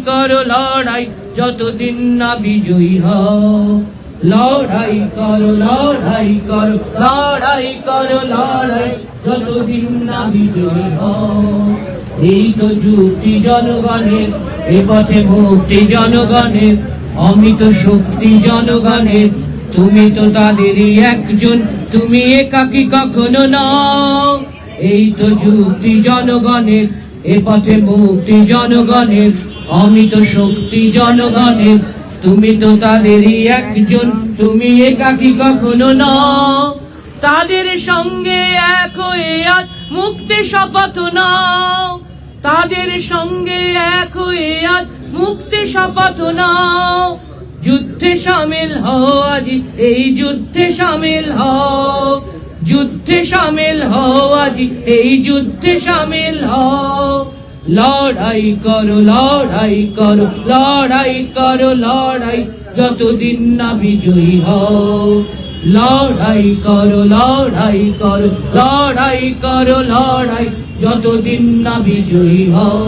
করো লড়াই যতদিন না বিজয়ী হও। লড়াই করো লড়াই করো লড়াই করো লড়াই যতদিন না বিজয়ী হও। এই তো যুক্তি জনগণের, এ পথে মুক্তি জনগণের, অমিত শক্তি জনগণের। তুমি তো তাদেরই একজন, তুমি একাকী কখনো নও। এই তো যুক্তি জনগণের, এ পথে মুক্তি জনগণের, অমিত শক্তি জনগণের। তুমি তো তাদেরই একজন, তুমি একাকী কখনো নও। তাদের সঙ্গে এক হয়ে আজ মুক্তি শপথ নাও। তাদের সঙ্গে এক হয়ে আজ মুক্তি শপথ নাও। যুদ্ধে শামিল হও আজ, এই যুদ্ধে শামিল হও। যুদ্ধে শামিল হও আজ, এই যুদ্ধে শামিল হও। লড়াই করো লড়াই করো লড়াই করো লড়াই যতদিন না বিজয়ী হও। লড়াই করো লড়াই করো লড়াই করো লড়াই যতদিন না বিজয়ী হও।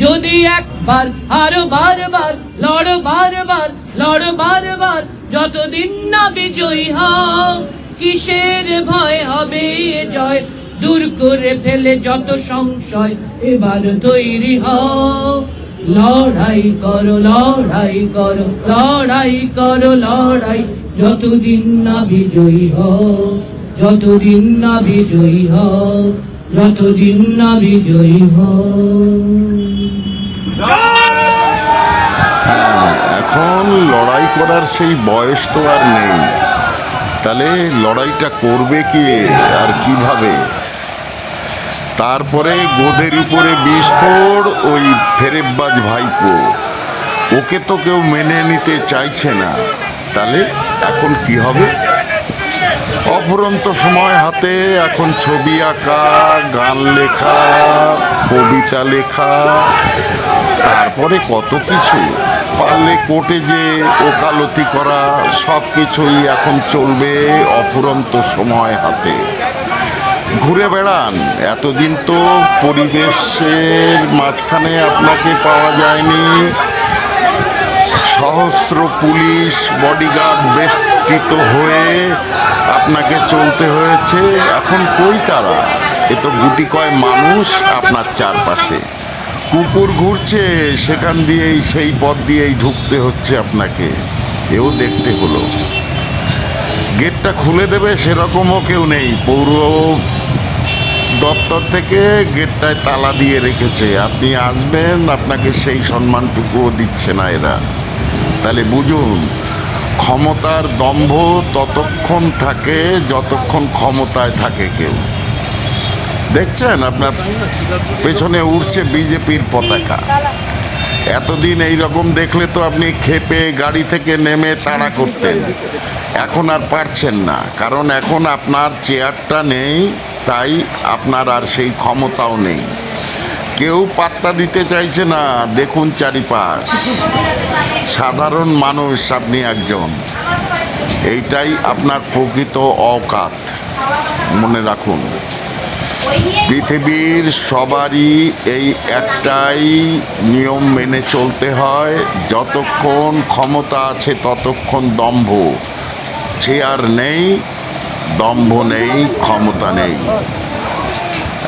যদি একবার আরো বারবার লড়ো, বারবার লড়ো, বারবার যতদিন না বিজয়ী হও। কিসের ভয় হবে জয়, দূর করে ফেলে যত সংশয়, এবার তৈরি হও। লড়াই করো লড়াই করো লড়াই করো লড়াই যতদিন না বিজয়ী হও। যতদিন না বিজয়ী হও, যতদিন না বিজয়ী হও। এখন লড়াই করার সেই বয়স তো আর নেই, তাহলে লড়াইটা করবে কি আর কিভাবে? তারপরে গোদের উপরে বিস্ফোর, ওই ফেরেববাজ ভাইপো, ওকে তো কেউ মেনে নিতে চাইছে না। তাহলে এখন কি হবে? অফুরন্ত সময় হাতে, এখন ছবি আঁকা, গান লেখা, কবিতা লেখা, তারপরে কত কিছু, পারলে কোর্টে যে ওকালতি করা, সব কিছুই এখন চলবে অফুরন্ত সময় হাতে। ঘুরে বেড়ান। এতদিন তো পরিবেশের মাঝখানে আপনাকে পাওয়া যায়নি। সহস্র পুলিশ বডিগার্ড বেষ্টিত হয়ে আপনাকে চলতে হয়েছে। এখন কই তারা? এ তো গুটি কয় মানুষ আপনার চারপাশে। কুকুর ঘুরছে, সেখান দিয়েই সেই পথ দিয়েই ঢুকতে হচ্ছে আপনাকে। এও দেখতে হলো। গেটটা খুলে দেবে সেরকমও কেউ নেই। পৌর দপ্তর থেকে গেটটায় তালা দিয়ে রেখেছে। আপনি আসবেন, আপনাকে সেই সম্মানটুকুও দিচ্ছে না এরা। তাহলে বুঝুন, ক্ষমতার দম্ভ ততক্ষণ থাকে যতক্ষণ ক্ষমতায় থাকে কেউ। দেখছেন আপনার পেছনে উঠছে বিজেপির পতাকা। এতদিন এই রকম দেখলে তো আপনি ক্ষেপে গাড়ি থেকে নেমে তাড়া করতেন। এখন আর পারছেন না, কারণ এখন আপনার চেয়ারটা নেই, তাই আপনার আর সেই ক্ষমতাও নেই। কেউ পাত্তা দিতে চাইছে না। দেখুন চারিপাশ, সাধারণ মানুষ আপনি একজন। এইটাই আপনার প্রকৃত অকাত, মনে রাখুন। পৃথিবীর সবারই এই একটাই নিয়ম মেনে চলতে হয়, যতক্ষণ ক্ষমতা আছে ততক্ষণ দম্ভ। চেয়ার নেই, দম্ভ নেই, ক্ষমতা নেই।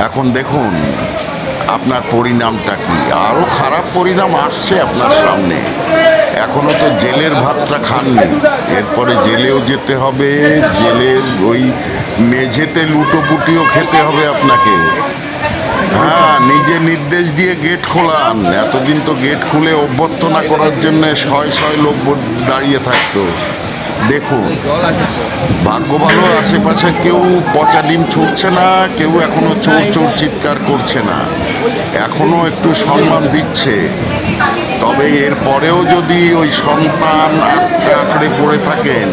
এখন দেখুন আপনার পরিণামটা কি। আরও খারাপ পরিণাম আসছে আপনার সামনে। এখনো তো জেলের ভাতটা খাননি, এরপরে জেলেও যেতে হবে। জেলের ওই মেঝেতে লুটোপুটিও খেতে হবে আপনাকে। হ্যাঁ, নিজে নির্দেশ দিয়ে গেট খোলান। এতদিন তো গেট খুলে অভ্যর্থনা করার জন্য শয় শয় লোক দাঁড়িয়ে থাকতো। দেখুন, ভাগ্য ভালো আশেপাশে কেউ পচা ডিম ছুটছে না, কেউ এখনো চোর চোর চিৎকার করছে না, এখনো একটু সম্মান দিচ্ছে। তবে এর পরেও যদি ওই সন্তান আঁকড়ে পড়ে থাকেন,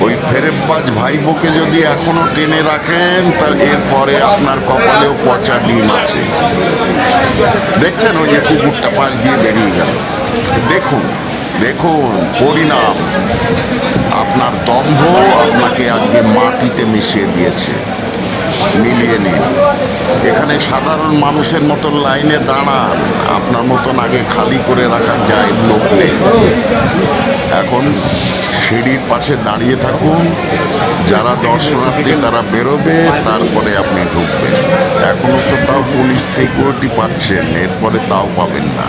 ওই ফেরেববাজ ভাইবোকে যদি এখনো টেনে রাখেন, তা এরপরে আপনার কপালেও পচা ডিম আছে। দেখছেন ওই যে কুকুরটা পাশ দিয়ে বেরিয়ে গেল। দেখুন দেখুন পরিণাম। আপনার দম্ভ আপনাকে আজকে মাটিতে মিশিয়ে দিয়েছে। মিলিয়ে নিন। এখানে সাধারণ মানুষের মতন লাইনে দাঁড়ান, আপনার মতন আগে খালি করে রাখার যায় লোক নেই। এখন সিঁড়ির পাশে দাঁড়িয়ে থাকুন, যারা দর্শনার্থী তারা বেরোবে, তারপরে আপনি ঢুকবেন। এখনও তো তাও পুলিশ সিকিউরিটি পাচ্ছেন, এরপরে তাও পাবেন না।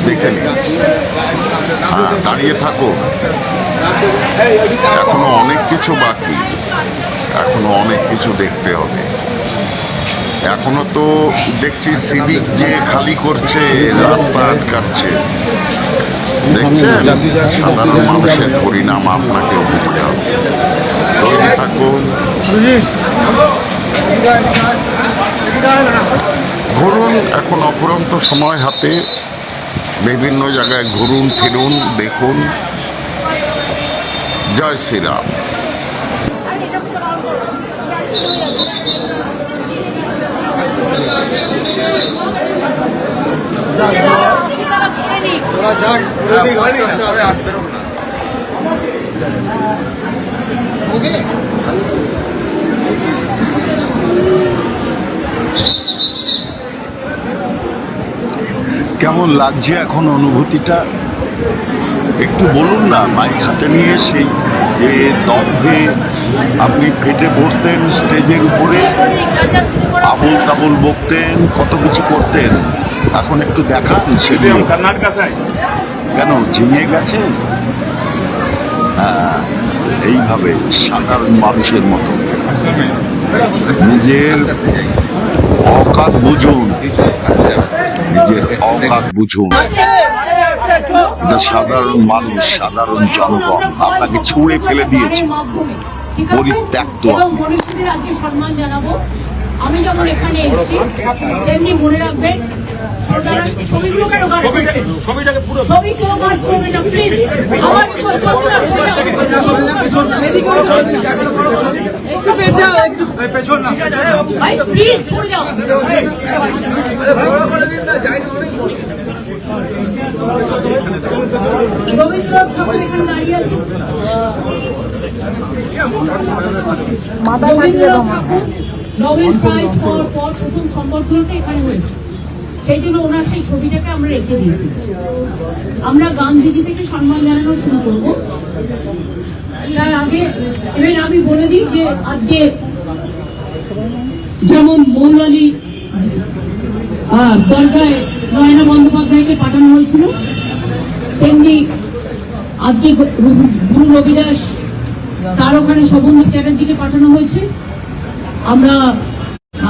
দেখে নিন। হ্যাঁ, দাঁড়িয়ে থাকুন। এখনো অনেক কিছু বাকি, এখনো অনেক কিছু দেখতে হবে। এখনো তো দেখছি সিভিক যে খালি করছে, রাস্তা আটকাচ্ছে। দেখছেন, সাধারণ মানুষের পরিণাম আপনাকেও ভুগতে হবে। তৈরি থাকুন, ঘুরুন। এখন অফুরন্ত সময় হাতে, বিভিন্ন জায়গায় ঘুরুন ফিরুন, দেখুন। জয় শ্রীরাম। কেমন লাগছে এখন অনুভূতিটা একটু বলুন না। মাইক হাতে নিয়ে সেই যে দম্ভে আপনি ফেটে পড়তেন, স্টেজের উপরে আবল তাবল বকতেন, কত কিছু করতেন, এখন একটু দেখান সেগুলো। কেন ঝিমিয়ে গেছে? হ্যাঁ, এইভাবে সাধারণ মানুষের মতো নিজের অকাত বুঝুন, নিজের অকাত বুঝুন। এটা সাধারণ মানুষ, সাধারণ জনগণ আপনাকে ছুঁড়ে ফেলে দিয়েছে, পরিত্যক্ত আপনি। সম্মান জানাবো। আমি যখন এখানে এসেছি তেমনি মনে রাখবেন, ছবিগুলো কেন গার্ড করছেন? ছবি কেউ গার্ড করবে না প্লিজ। আমার একটু পেছাও, একটু পেছন না ভাই, প্লিজ সরে যাও। রবীন্দ্রনাথ ঠাকুর এখানে দাঁড়িয়ে আছে। রবীন্দ্রনাথ ঠাকুর নোবেল প্রাইজ পাওয়ার পর প্রথম সম্বর্ধনাটা এখানে হয়েছে, সেই জন্য ওনার সেই ছবিটাকে আমরা রেখে দিয়েছি। আমরা গান্ধীজি থেকে সম্মান জানানো শুরু করব। তার আগে এবার আমি বলে দিই যে আজকে যেমন মৌলালী দরগায় নয়না বন্দ্যোপাধ্যায়কে পাঠানো হয়েছিল, তেমনি আজকে গুরু রবিদাস তার ওখানে শোভনদেব চ্যাটার্জিকে পাঠানো হয়েছে। আমরা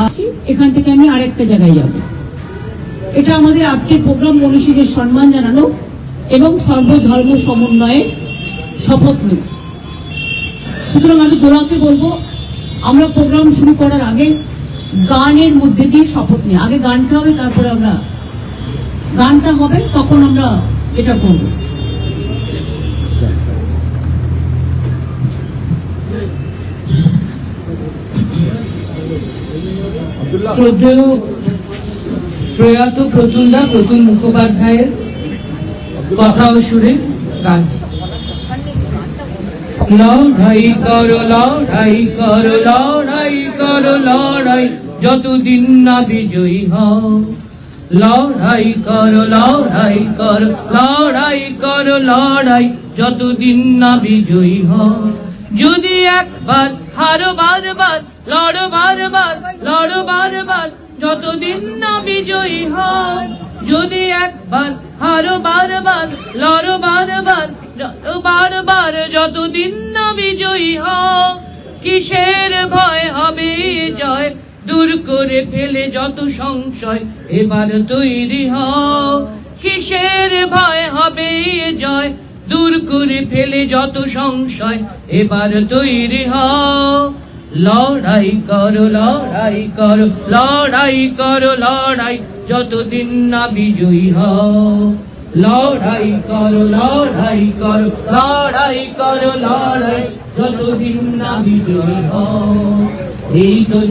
আসি, এখান থেকে আমি আরেকটা জায়গায় যাব। এটা আমাদের আজকের প্রোগ্রাম মনীষীদের সম্মান জানানো এবং সর্বধর্ম সমন্বয়ে শপথ নিই। সুতরাং আমি দোলাকে বলবো, আমরা প্রোগ্রাম শুরু করার আগে গানের মধ্যে দিয়ে শপথ নিই। আগে গানটা হবে, তারপরে আমরা গানটা হবে, তখন আমরা এটা করব। শ্রদ্ধেয় প্রয়াত প্রতুলদা প্রতুল মুখোপাধ্যায়ের কথা ও সুরে গান। লড়াই করো, লড়াই করো, লড়াই করো, লড়াই যতদিন না বিজয়ী হও। লড়াই করো, লড়াই করো, লড়াই করো, লড়াই যতদিন না বিজয়ী হও। যদি একবার হারো বারবার, লড়ো বারবার, লড়ো বারবার যতদিন না বিজয়ী হও। যদি একবার হারো বারবার, লড়ো বারবার, লড়ো বারবার যতদিন না বিজয়ী হও। কিসের ভয় হবে জয়, দূর করে ফেলে যত সংশয়, এবার তৈরি হও। কিসের ভয় হবে জয়, দূর করে ফেলে যত সংশয়, এবার তৈরি হও। লড়াই করো, লড়াই করো, লড়াই করো, লড়াই যতদিন না বিজয়ী হও। লড়াই করো, লড়াই করো, লড়াই করো, লড়াই যতদিন না বিজয়ী হও। এই তো